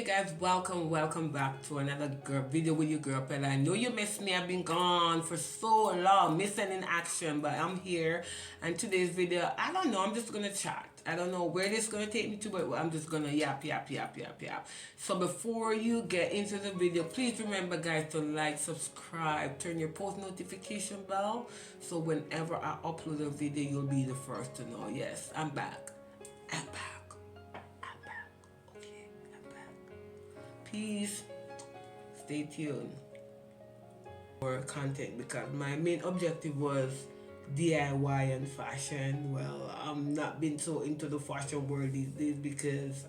guys, welcome back to another video with your girl Pella. I know you missed me. I've been gone for so long, missing in action, but I'm here. And today's video, I don't know, I'm just gonna chat. I don't know where this is gonna take me to, but I'm just gonna yap. So before you get into the video, please remember guys to like, subscribe, turn your post notification bell, so whenever I upload a video, you'll be the first to know. Yes, I'm back. Please stay tuned for content because my main objective was DIY and fashion. Well, I'm not been so into the fashion world these days because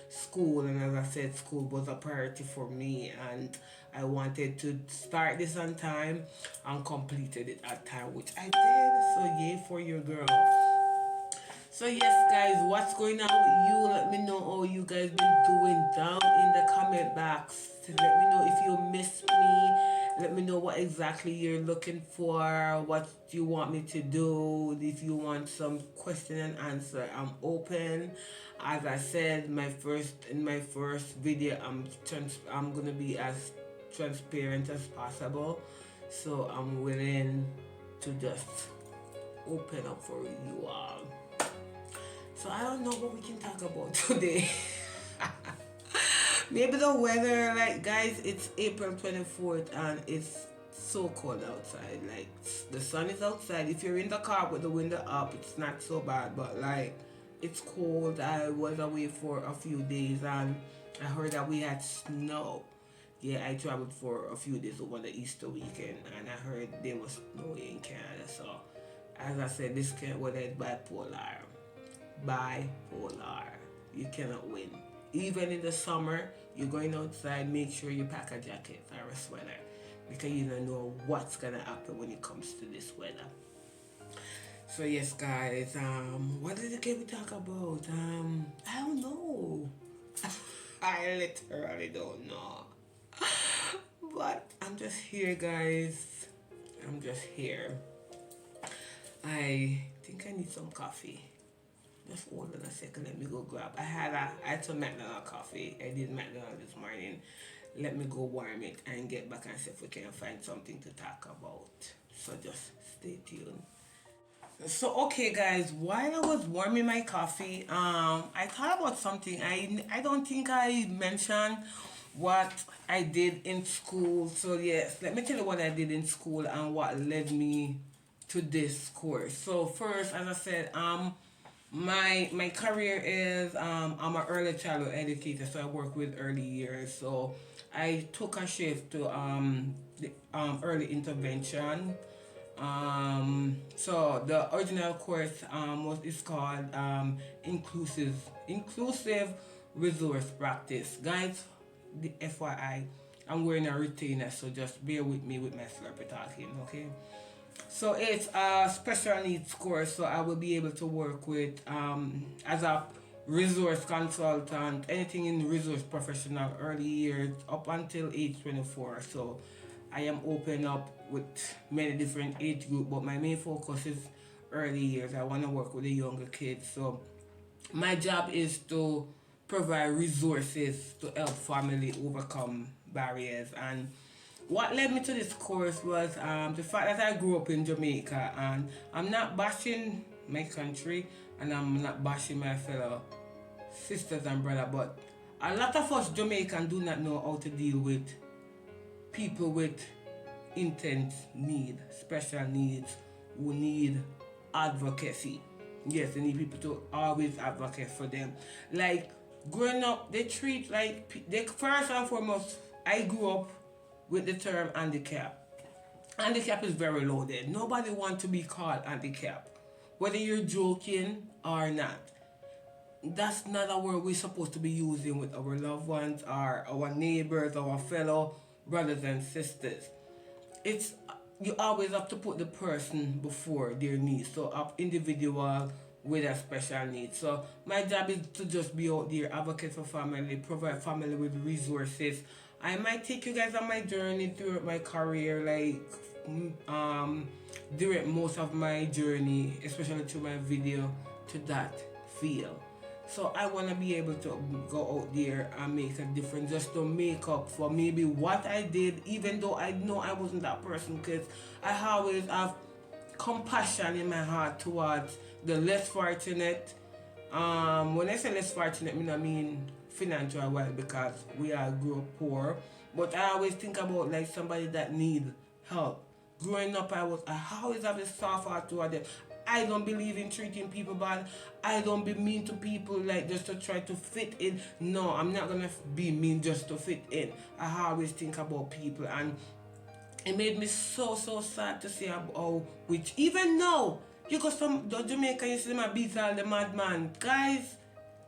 school, and as I said, school was a priority for me, and I wanted to start this on time and completed it at time, which I did. So yay for your girl. So yes guys, what's going on with you? Let me know how you guys been doing down in the comment box. Let me know if you missed me. Let me know what exactly you're looking for, what you want me to do. If you want some question and answer, I'm open. As I said, in my first video, I'm gonna be as transparent as possible. So I'm willing to just open up for you all. So I don't know what we can talk about today. Maybe the weather, like guys, it's April 24th and it's so cold outside. Like the sun is outside. If you're in the car with the window up, it's not so bad, but like it's cold. I was away for a few days and I heard that we had snow. Yeah, I traveled for a few days over the Easter weekend and I heard there was snow in Canada. So as I said, this weather is bipolar. You cannot win. Even in the summer, you're going outside, make sure you pack a jacket or a sweater because you don't know what's gonna happen when it comes to this weather. So yes guys, what did we talk about? I don't know. I literally don't know. But I'm just here guys. I'm just here. I think I need some coffee. Just hold on a second, let me go grab. I had some McDonald's coffee. I did McDonald's this morning. Let me go warm it and get back and see if we can find something to talk about. So just stay tuned. So okay guys, while I was warming my coffee, I thought about something. I don't think I mentioned what I did in school. So yes, let me tell you what I did in school and what led me to this course. So first, as I said, my career is I'm an early childhood educator, so I work with early years. So I took a shift to early intervention. So the original course is called inclusive resource practice. Guys, the FYI, I'm wearing a retainer, so just bear with me with my slurpy talking, okay? So it's a special needs course, so I will be able to work with as a resource consultant, anything in resource professional, early years up until age 24. So I am open up with many different age groups, but my main focus is early years. I want to work with the younger kids. So my job is to provide resources to help family overcome barriers. And what led me to this course was the fact that I grew up in Jamaica, and I'm not bashing my country and I'm not bashing my fellow sisters and brothers, but a lot of us Jamaicans do not know how to deal with people with intense need, special needs, who need advocacy. Yes, they need people to always advocate for them. Like growing up, they treat first and foremost, I grew up with the term handicap. Handicap is very loaded. Nobody wants to be called handicap, whether you're joking or not. That's not a word we're supposed to be using with our loved ones, our neighbors, our fellow brothers and sisters. It's you always have to put the person before their needs. So individual with a special need. So my job is to just be out there, advocate for family, provide family with resources. I might take you guys on my journey throughout my career, during most of my journey, especially through my video, to that field. So I want to be able to go out there and make a difference, just to make up for maybe what I did, even though I know I wasn't that person, because I always have compassion in my heart towards the less fortunate. When I say less fortunate, I mean financial well, because we are grew up poor. But I always think about like somebody that need help. Growing up, I always have a soft heart toward them. I don't believe in treating people bad. I don't be mean to people like just to try to fit in. No, I'm not gonna be mean just to fit in. I always think about people, and it made me so sad to see how, which even now you go some the Jamaica, you see them a beat all the madman guys.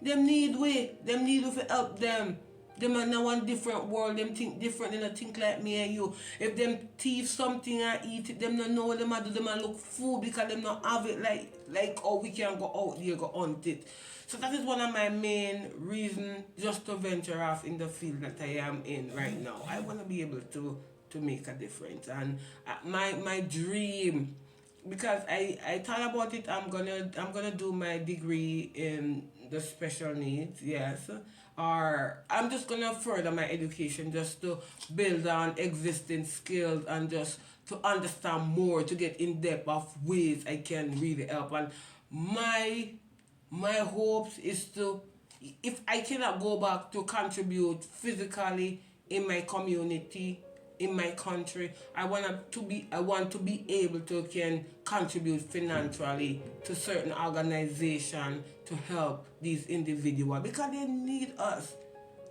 Them need way. Them need we to help them. Them are now one different world. Them think different. They don't think like me and you. If them thief something and eat it, them don't know what them a do. Them a look fool because them not have it like oh we can go out there go hunt it. So that is one of my main reasons just to venture off in the field that I am in right now. I want to be able to make a difference, and my dream, because I thought about it. I'm gonna do my degree in the special needs, yes, or I'm just gonna further my education just to build on existing skills and just to understand more, to get in depth of ways I can really help. And my my hopes is to, if I cannot go back to contribute physically in my community, in my country, I want to be able to can contribute financially to certain organization to help these individuals, because they need us.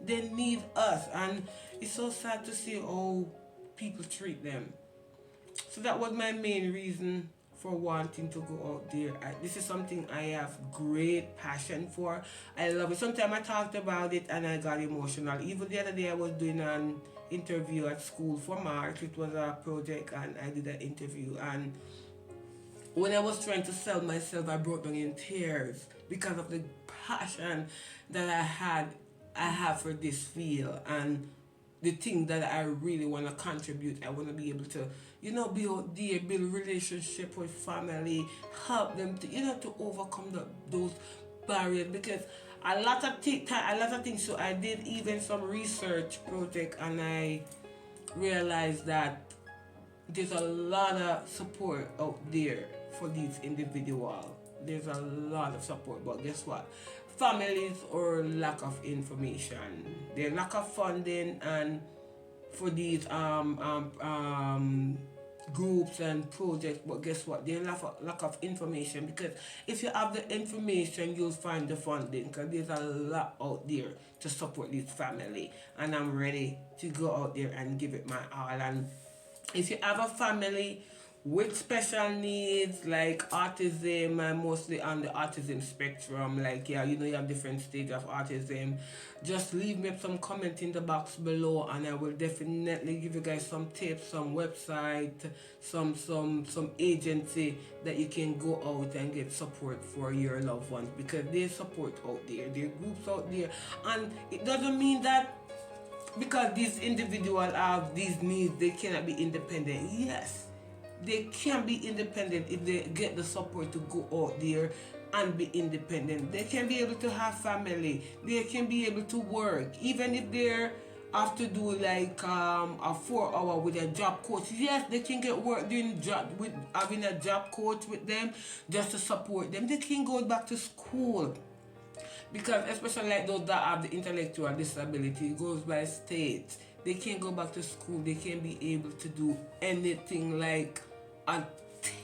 They need us, and it's so sad to see how people treat them. So that was my main reason for wanting to go out there. This is something I have great passion for. I love it. Sometimes I talked about it and I got emotional. Even the other day I was doing an interview at school for March. It was a project and I did an interview, and when I was trying to sell myself, I broke down in tears because of the passion that I have for this field, and the thing that I really want to contribute. I want to be able to, be out there, build relationship with family, help them to, to overcome those barriers, because a lot of things. So I did even some research project, and I realized that there's a lot of support out there for these individuals. There's a lot of support, but guess what? Families or lack of information, their lack of funding, and for these groups and projects. But guess what? There's lack of information, because if you have the information, you'll find the funding. Because there's a lot out there to support this family, and I'm ready to go out there and give it my all. And if you have a family with special needs like autism, I'm mostly on the autism spectrum, like yeah, you have different stages of autism, just leave me some comment in the box below, and I will definitely give you guys some tips, some website, some agency that you can go out and get support for your loved ones, because there's support out there, there are groups out there. And it doesn't mean that because these individuals have these needs, they cannot be independent. Yes, they can be independent if they get the support to go out there and be independent. They can be able to have family. They can be able to work, even if they have to do like a 4 hour with a job coach. Yes, they can get work doing job with having a job coach with them just to support them. They can go back to school, because especially like those that have the intellectual disability, it goes by state. They can't go back to school. They can't be able to do anything like a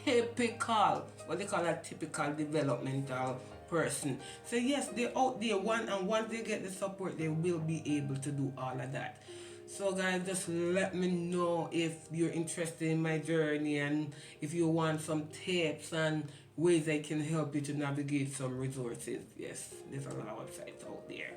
typical, what they call a typical developmental person. So yes, they're out there, and once they get the support, they will be able to do all of that. So guys, just let me know if you're interested in my journey, and if you want some tips and ways I can help you to navigate some resources. Yes, there's a lot of websites out there.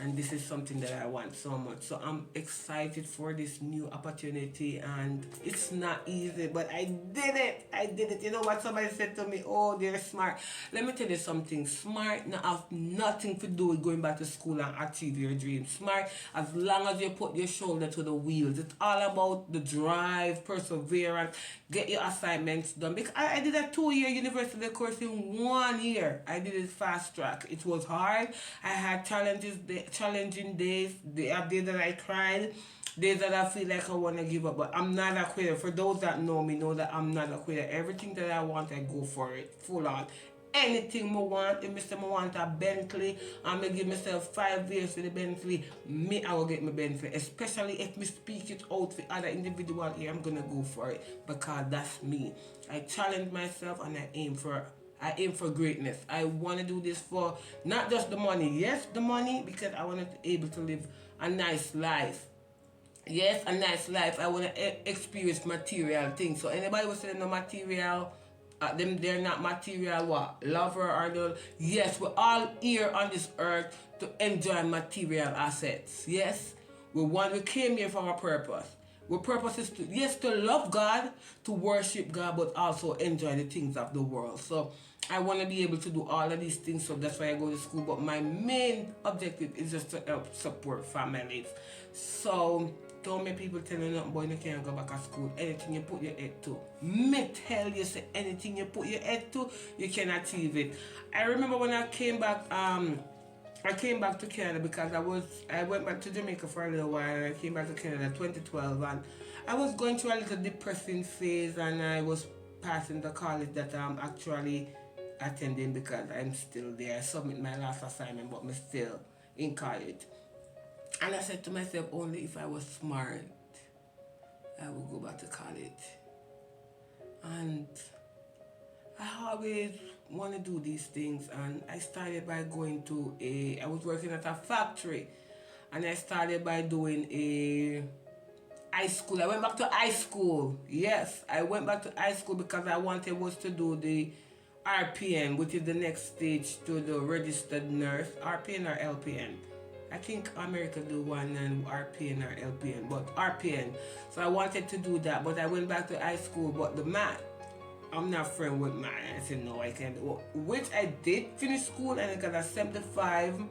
and this is something that I want so much. So I'm excited for this new opportunity, and it's not easy, but I did it. I did it. You know what? Somebody said to me, "Oh, they're smart." Let me tell you something. Smart not have nothing to do with going back to school and achieve your dreams. Smart as long as you put your shoulder to the wheels. It's all about the drive, perseverance, get your assignments done. Because I did a 2 year university course in 1 year. I did it fast track. It was hard. I had challenging days. There are days that I cried, days that I feel like I want to give up. But I'm not a quitter. For those that know me, know that I'm not a quitter. Everything that I want, I go for it, full on. Anything I want, if Mr. I want a Bentley, I'm gonna give myself 5 years for the Bentley, me I will get my Bentley. Especially if me speak it out for other individual here, I'm gonna go for it because that's me. I challenge myself and I aim for greatness. I want to do this for not just the money. Yes, the money because I want to be able to live a nice life. Yes, a nice life. I want to experience material things. So anybody was saying no material, them they're not material what lover or the yes, we're all here on this earth to enjoy material assets. Yes, we came here for a purpose. Our purpose is to yes to love God, to worship God, but also enjoy the things of the world. So I want to be able to do all of these things. So that's why I go to school. But my main objective is just to help support families. So don't make people tell you nothing, boy, you can't go back to school. Anything you put your head to. Me tell you, say anything you put your head to, you can achieve it. I remember when I came back to Canada because I went back to Jamaica for a little while and I came back to Canada in 2012 and I was going through a little depressing phase and I was passing the college that I'm actually attending because I'm still there. I submit my last assignment but I'm still in college. And I said to myself, only if I was smart, I would go back to college. And I always want to do these things. And I started by I was working at a factory. And I started by doing a high school. I went back to high school. Yes, I went back to high school because I wanted was to do the RPN, which is the next stage to the registered nurse. RPN or LPN? I think America do one and RPN or LPN, but RPN. So I wanted to do that, but I went back to high school. But the math, I'm not friend with math. I said no, I can't. Which I did finish school and I got a 75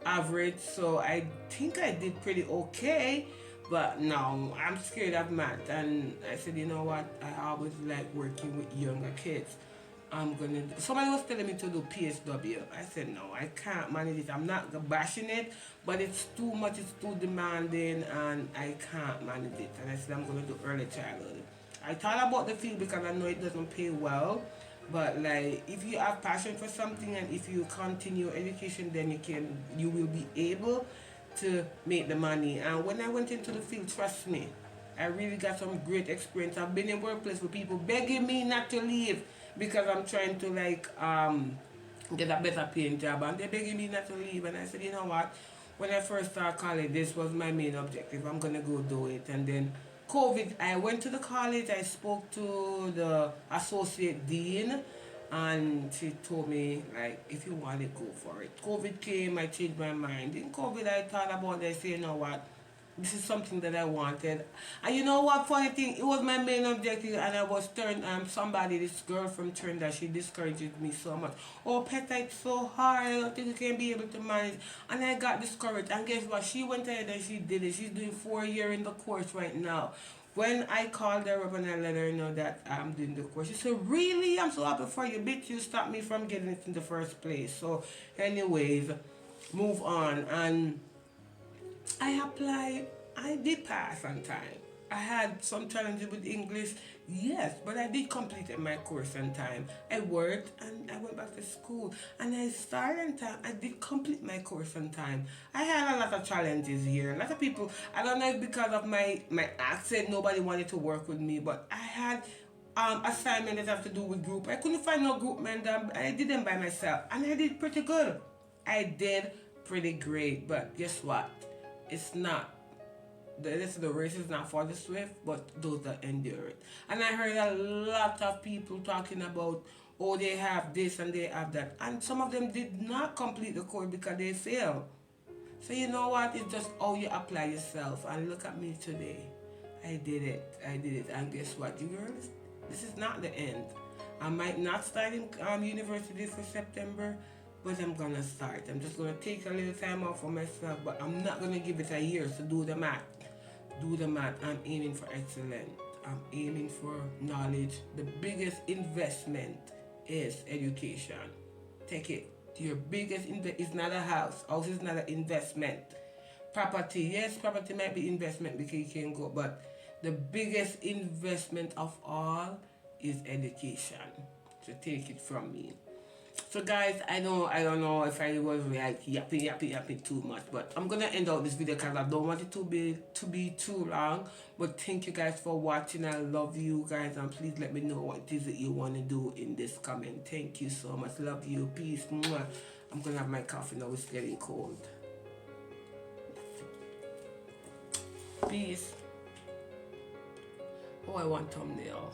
average, so I think I did pretty okay. But no, I'm scared of math, and I said, you know what? I always like working with younger kids. Somebody was telling me to do PSW. I said no, I can't manage it. I'm not bashing it, but it's too much. It's too demanding, and I can't manage it. And I said I'm gonna do early childhood. I thought about the field because I know it doesn't pay well, but like if you have passion for something and if you continue education, then you will be able to make the money. And when I went into the field, trust me, I really got some great experience. I've been in workplace with people begging me not to leave because I'm trying to get a better paying job, and they're begging me not to leave. And I said, you know what? When I first started college, this was my main objective. I'm gonna go do it. And then COVID, I went to the college. I spoke to the associate dean, and she told me like, if you want it, go for it. COVID came, I changed my mind. In COVID, I thought about it. I said, you know what? This is something that I wanted. And you know what funny thing? It was my main objective and I was somebody, this girl from Trinidad, she discourages me so much. Oh Peta, it's so hard, I don't think you can be able to manage. And I got discouraged. And guess what? She went ahead and she did it. She's doing 4 years in the course right now. When I called her up and I let her know that I'm doing the course, she said, really? I'm so happy for you. Bitch, you stopped me from getting it in the first place. So anyways, move on. And I applied. I did pass on time. I had some challenges with English, yes, but I did complete my course on time. I worked and I went back to school and I started on time. I did complete my course on time. I had a lot of challenges here. A lot of people, I don't know if because of my accent, nobody wanted to work with me, but I had assignments that have to do with group. I couldn't find no group member. I did them by myself and I did pretty good. I did pretty great, but guess what? It's not. The race is not for the swift, but those that endure it. And I heard a lot of people talking about, oh, they have this and they have that. And some of them did not complete the course because they failed. So you know what? It's just how you apply yourself. And look at me today. I did it. I did it. And guess what, you girls? This is not the end. I might not start in university for September, but I'm gonna start. I'm just gonna take a little time off for myself, but I'm not gonna give it a year. So do the math. Do the math. I'm aiming for excellence. I'm aiming for knowledge. The biggest investment is education. Take it. Your biggest is not a house. House is not an investment. Property, yes, property might be investment because you can go, but the biggest investment of all is education. So take it from me. So guys, I don't know if I was like yapping too much, but I'm gonna end out this video because I don't want it to be too long. But thank you guys for watching. I love you guys, and please let me know what it is that you want to do in this comment. Thank you so much. Love you. Peace. Mwah. I'm gonna have my coffee now. It's getting cold. Peace. Oh, I want thumbnail.